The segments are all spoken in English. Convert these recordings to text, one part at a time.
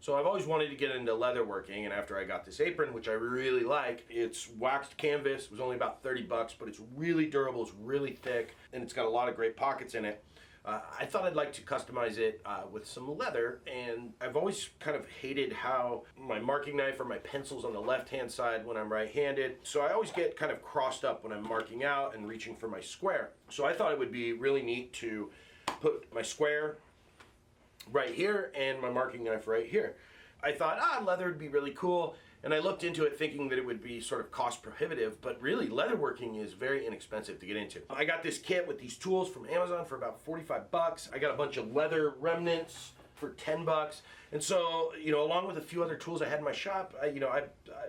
So I've always wanted to get into leatherworking, and after I got this apron, which I really like, it's waxed canvas. It was only about 30 bucks, but it's really durable, it's really thick, and it's got a lot of great pockets in it. I thought I'd like to customize it with some leather, and I've always kind of hated how my marking knife or my pencil's on the left-hand side when I'm right-handed. So I always get kind of crossed up when I'm marking out and reaching for my square. So I thought it would be really neat to put my square right here and my marking knife right here. I thought, leather would be really cool, and I looked into it thinking that it would be sort of cost prohibitive, but really leatherworking is very inexpensive to get into. I got this kit with these tools from Amazon for about 45 bucks. I got a bunch of leather remnants for 10 bucks. And so, along with a few other tools I had in my shop, I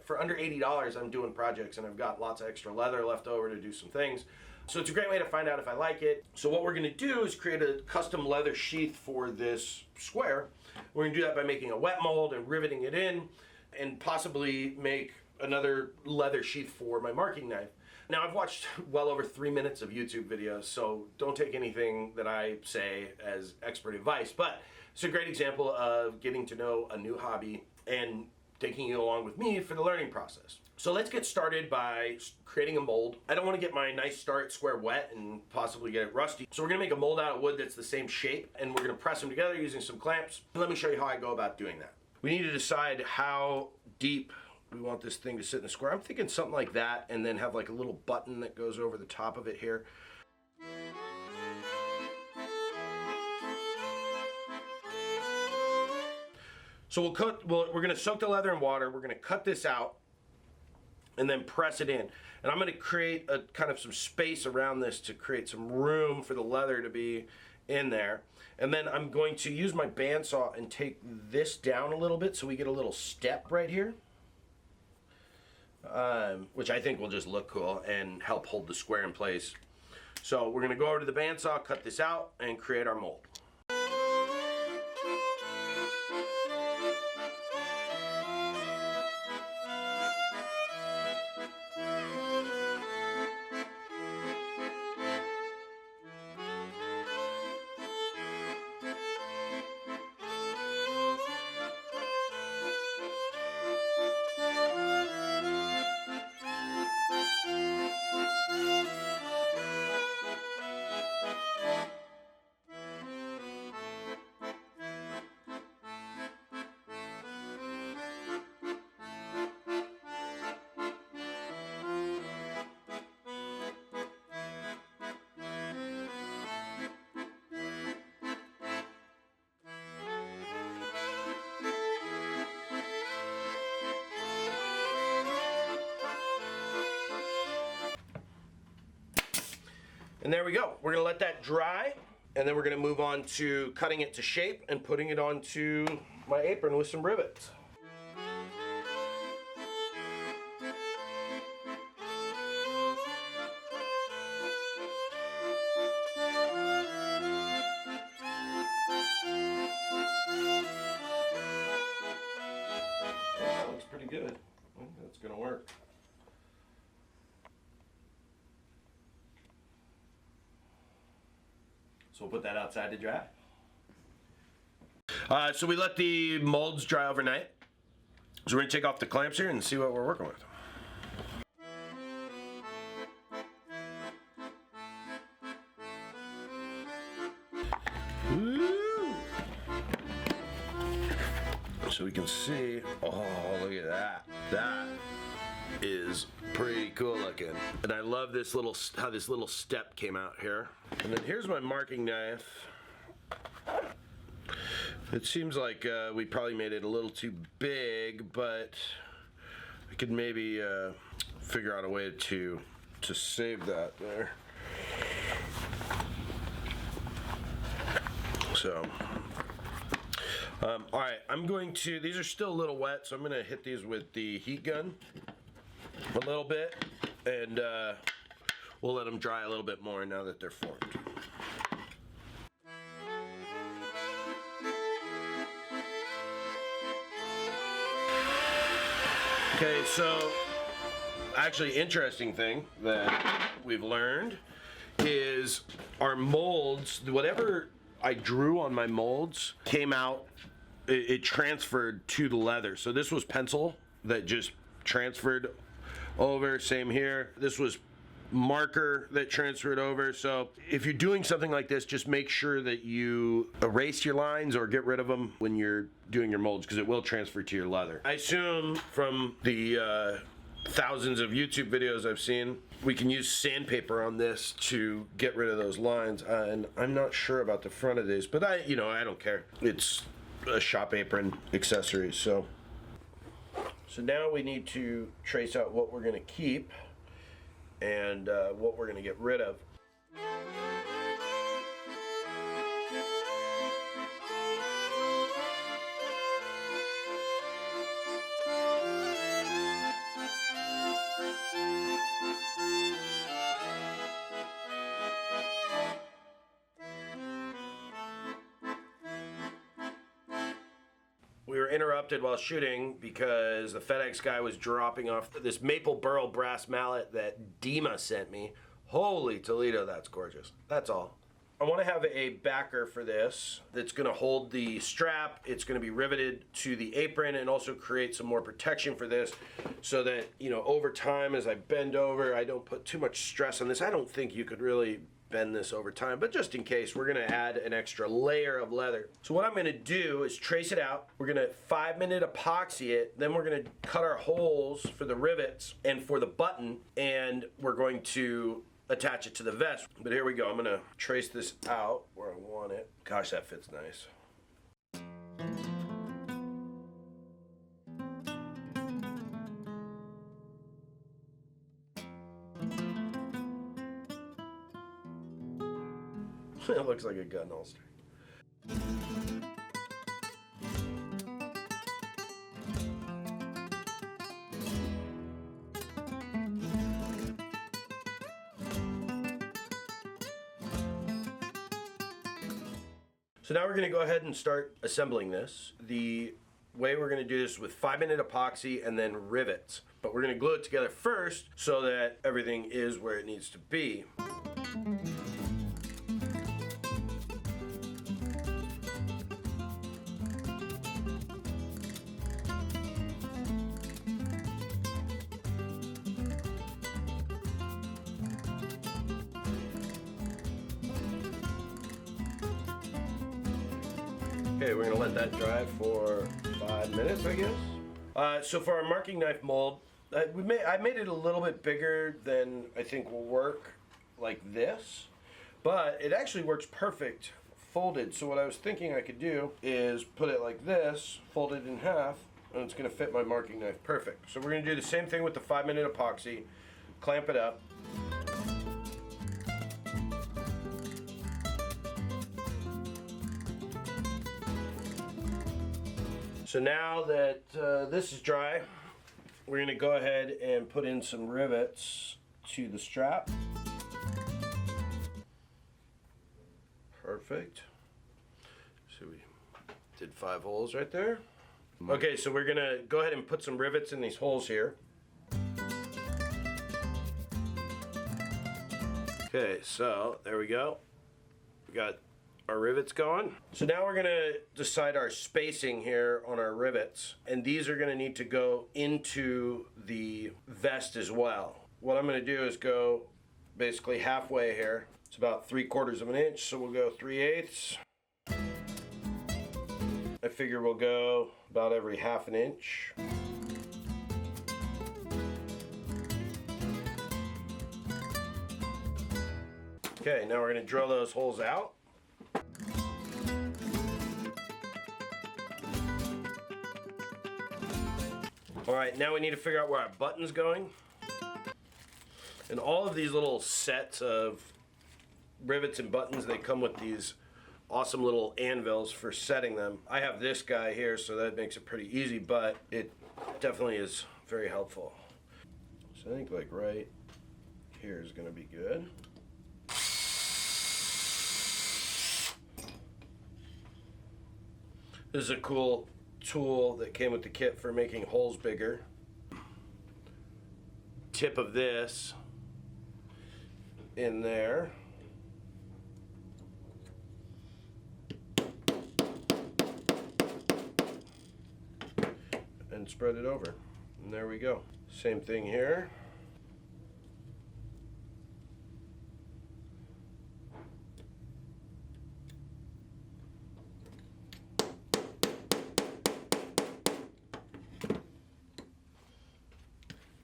for under $80, I'm doing projects, and I've got lots of extra leather left over to do some things. So it's a great way to find out if I like it. So what we're gonna do is create a custom leather sheath for this square. We're gonna do that by making a wet mold and riveting it in, and possibly make another leather sheath for my marking knife. Now, I've watched well over 3 minutes of YouTube videos, so don't take anything that I say as expert advice, but it's a great example of getting to know a new hobby and taking you along with me for the learning process. So let's get started by creating a mold. I don't want to get my nice start square wet and possibly get it rusty. So we're going to make a mold out of wood that's the same shape, and we're going to press them together using some clamps. Let me show you how I go about doing that. We need to decide how deep we want this thing to sit in the square. I'm thinking something like that, and then have like a little button that goes over the top of it here. So we're going to soak the leather in water. We're going to cut this out and then press it in. And I'm going to create a kind of some space around this to create some room for the leather to be in there. And then I'm going to use my bandsaw and take this down a little bit so we get a little step right here, which I think will just look cool and help hold the square in place. So we're going to go over to the bandsaw, cut this out, and create our mold. And there we go. We're gonna let that dry, and then we're gonna move on to cutting it to shape and putting it onto my apron with some rivets. That looks pretty good. I think that's gonna work. So we'll put that outside to dry. So we let the molds dry overnight. So we're gonna take off the clamps here and see what we're working with. Woo! So we can see, oh, look at that. That is pretty cool looking. And I love this little, how this little step came out here. And then here's my marking knife. It seems like we probably made it a little too big, but I could maybe figure out a way to save that there. So, all right, I'm going to, these are still a little wet, so I'm gonna hit these with the heat gun a little bit, and we'll let them dry a little bit more now that they're formed. Okay, so actually interesting thing that we've learned is our molds, whatever I drew on my molds came out it transferred to the leather. So this was pencil that just transferred over. Same here. This was marker that transferred over. So if you're doing something like this, just make sure that you erase your lines or get rid of them when you're doing your molds, because it will transfer to your leather. I assume from the thousands of YouTube videos I've seen, we can use sandpaper on this to get rid of those lines, and I'm not sure about the front of this, but I don't care. It's a shop apron accessory. So now we need to trace out what we're going to keep and what we're going to get rid of. We were interrupted while shooting because the FedEx guy was dropping off this maple burl brass mallet that Dima sent me. Holy Toledo, that's gorgeous. That's all. I want to have a backer for this that's going to hold the strap. It's going to be riveted to the apron and also create some more protection for this so that, over time as I bend over, I don't put too much stress on this. I don't think you could really bend this over time, but just in case, we're gonna add an extra layer of leather. So what I'm gonna do is trace it out. We're gonna 5-minute epoxy it, then we're gonna cut our holes for the rivets and for the button, and we're going to attach it to the vest. But here we go, I'm gonna trace this out where I want it. Gosh, that fits nice. It looks like a gun holster. So now we're going to go ahead and start assembling this. The way we're going to do this is with 5-minute epoxy and then rivets. But we're going to glue it together first so that everything is where it needs to be. Okay, we're gonna let that dry for 5 minutes, I guess. So for our marking knife mold, I made it a little bit bigger than I think will work like this, but it actually works perfect folded. So what I was thinking I could do is put it like this, fold it in half, and it's gonna fit my marking knife perfect. So we're gonna do the same thing with the 5-minute epoxy, clamp it up. So now that this is dry, we're going to go ahead and put in some rivets to the strap. Perfect. So we did 5 holes right there. Okay, so we're going to go ahead and put some rivets in these holes here. Okay, so there we go. We got our rivets going. So now we're gonna decide our spacing here on our rivets, and these are gonna need to go into the vest as well. What I'm gonna do is go basically halfway here. It's about 3/4 of an inch, so we'll go 3/8. I figure we'll go about every 1/2 inch. Okay, now we're gonna drill those holes out. All right, now we need to figure out where our button's going. And all of these little sets of rivets and buttons, they come with these awesome little anvils for setting them. I have this guy here, so that makes it pretty easy, but it definitely is very helpful. So I think like right here is gonna be good. This is a cool tool that came with the kit for making holes bigger. Tip of this in there. and spread it over. And there we go. Same thing here.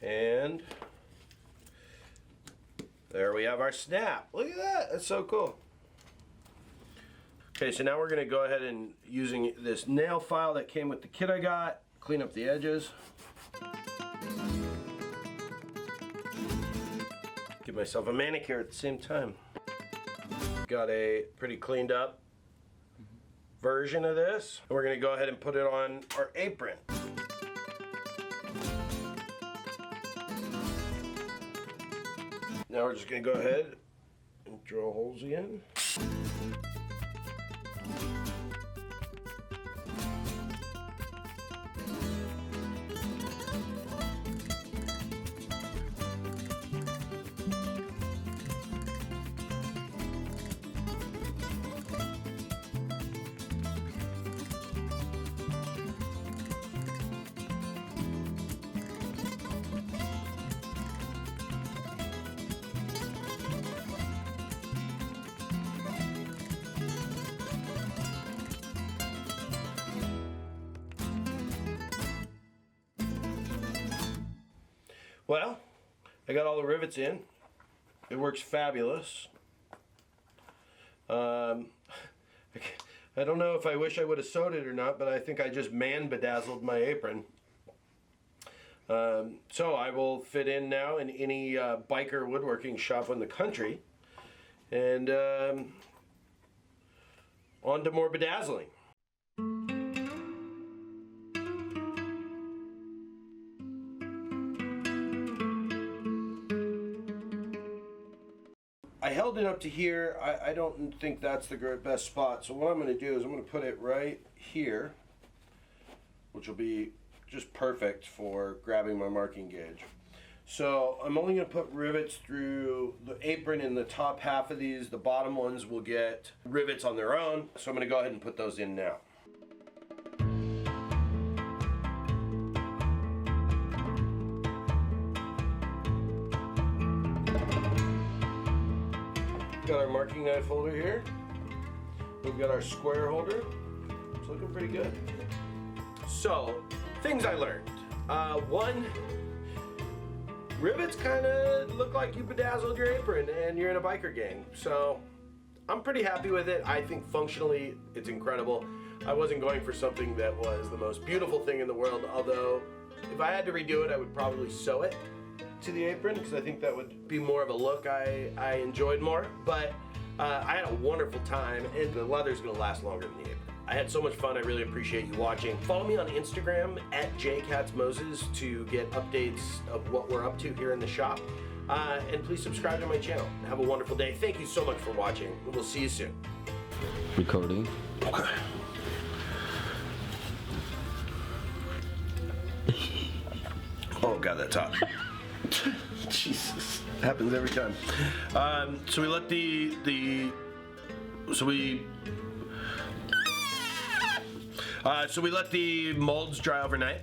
And there we have our snap. Look at that, that's so cool. Okay, so now we're gonna go ahead and using this nail file that came with the kit I got, clean up the edges. Give myself a manicure at the same time. Got a pretty cleaned up version of this. We're gonna go ahead and put it on our apron. Now we're just going to go ahead and drill holes in. Well, I got all the rivets in. It works fabulous. I don't know if I wish I would have sewed it or not, but I think I just bedazzled my apron. So I will fit in now in any biker woodworking shop in the country. And on to more bedazzling. I held it up to here. I don't think that's the best spot. So what I'm going to do is I'm going to put it right here, which will be just perfect for grabbing my marking gauge. So I'm only going to put rivets through the apron in the top half of these. The bottom ones will get rivets on their own. So I'm going to go ahead and put those in now. Got our marking knife holder here. We've got our square holder. It's looking pretty good. So, things I learned. One, rivets kind of look like you bedazzled your apron and you're in a biker gang. So, I'm pretty happy with it. I think functionally it's incredible. I wasn't going for something that was the most beautiful thing in the world, although if I had to redo it, I would probably sew it to the apron because I think that would be more of a look I enjoyed more. But I had a wonderful time, and the leather's gonna last longer than the apron. I had so much fun. I really appreciate you watching. Follow me on Instagram at Katz-Moses to get updates of what we're up to here in the shop. And please subscribe to my channel. Have a wonderful day. Thank you so much for watching. We'll see you soon. Recording. Okay. Oh God, that's hot. Jesus, happens every time. So we let the molds dry overnight.